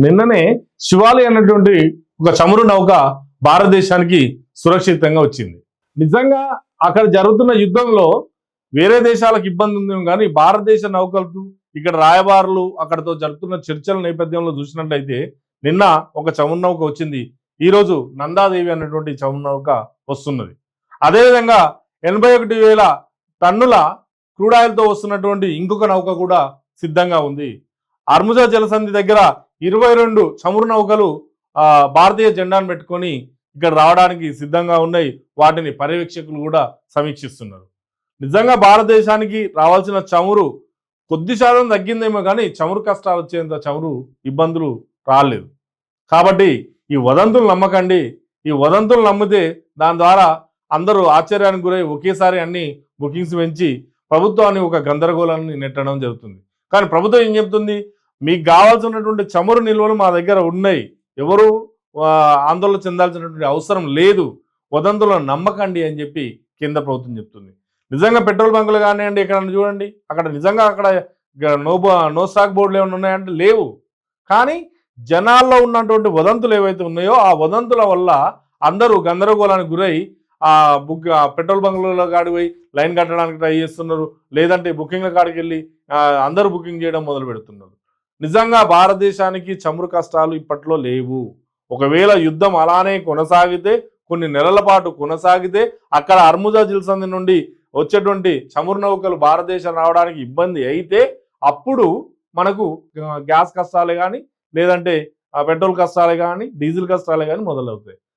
నిన్ననే శివాలి అన్నటువంటి ఒక చమురు నౌక భారతదేశానికి సురక్షితంగా వచ్చింది. నిజంగా అక్కడ జరుగుతున్న యుద్ధంలో వేరే దేశాలకు ఇబ్బంది ఉందేమో కానీ భారతదేశ నౌకలకు ఇక్కడ రాయబారులు అక్కడతో జరుగుతున్న చర్చల నేపథ్యంలో చూసినట్లయితే నిన్న ఒక చమురు నౌక వచ్చింది. ఈరోజు నందాదేవి అన్నటువంటి చమురు నౌక వస్తున్నది. అదేవిధంగా 81,000 టన్నుల క్రూడాయిల్తో వస్తున్నటువంటి ఇంకొక నౌక కూడా సిద్ధంగా ఉంది. అర్ముజా జలసంధి దగ్గర 22 చమురు నౌకలు భారతీయ జెండాను పెట్టుకొని ఇక్కడ రావడానికి సిద్ధంగా ఉన్నాయి. వాటిని పర్యవేక్షకులు కూడా సమీక్షిస్తున్నారు. నిజంగా భారతదేశానికి రావాల్సిన చమురు కొద్ది శాతం తగ్గిందేమో కానీ చమురు కష్టాలు వచ్చేంత చమురు ఇబ్బందులు రాలేదు. కాబట్టి ఈ వదంతులు నమ్మకండి. ఈ వదంతులు నమ్మితే దాని ద్వారా అందరూ ఆశ్చర్యానికి గురై ఒకేసారి అన్ని బుకింగ్స్ పెంచి ప్రభుత్వాన్ని ఒక గందరగోళాన్ని నెట్టడం జరుగుతుంది. కానీ ప్రభుత్వం ఏం చెప్తుంది? మీకు కావాల్సినటువంటి చమురు నిల్వలు మా దగ్గర ఉన్నాయి, ఎవరు ఆందోళన చెందాల్సినటువంటి అవసరం లేదు, వదంతులను నమ్మకండి అని చెప్పి కేంద్ర ప్రభుత్వం చెప్తుంది. నిజంగా పెట్రోల్ బంకులు కానివ్వండి, ఎక్కడ చూడండి, అక్కడ నిజంగా అక్కడ నో స్టాక్ బోర్డులు ఏమైనా ఉన్నాయంటే లేవు. కానీ జనాల్లో ఉన్నటువంటి వదంతులు ఏవైతే ఉన్నాయో ఆ వదంతుల వల్ల అందరూ గందరగోళానికి గురై పెట్రోల్ బంకులలో కాడికి పోయి లైన్ కట్టడానికి ట్రై చేస్తున్నారు, లేదంటే బుకింగ్ల కాడికి వెళ్ళి అందరూ బుకింగ్ చేయడం మొదలు పెడుతున్నారు. నిజంగా భారతదేశానికి చమురు కష్టాలు ఇప్పట్లో లేవు. ఒకవేళ యుద్ధం అలానే కొనసాగితే, కొన్ని నెలల పాటు కొనసాగితే, అక్కడ అర్ముజా జలసంధి నుండి వచ్చేటువంటి చమురు నౌకలు భారతదేశం రావడానికి ఇబ్బంది అయితే అప్పుడు మనకు గ్యాస్ కష్టాలే కానీ, లేదంటే పెట్రోల్ కష్టాలే కానీ, డీజిల్ కష్టాలే కానీ మొదలవుతాయి.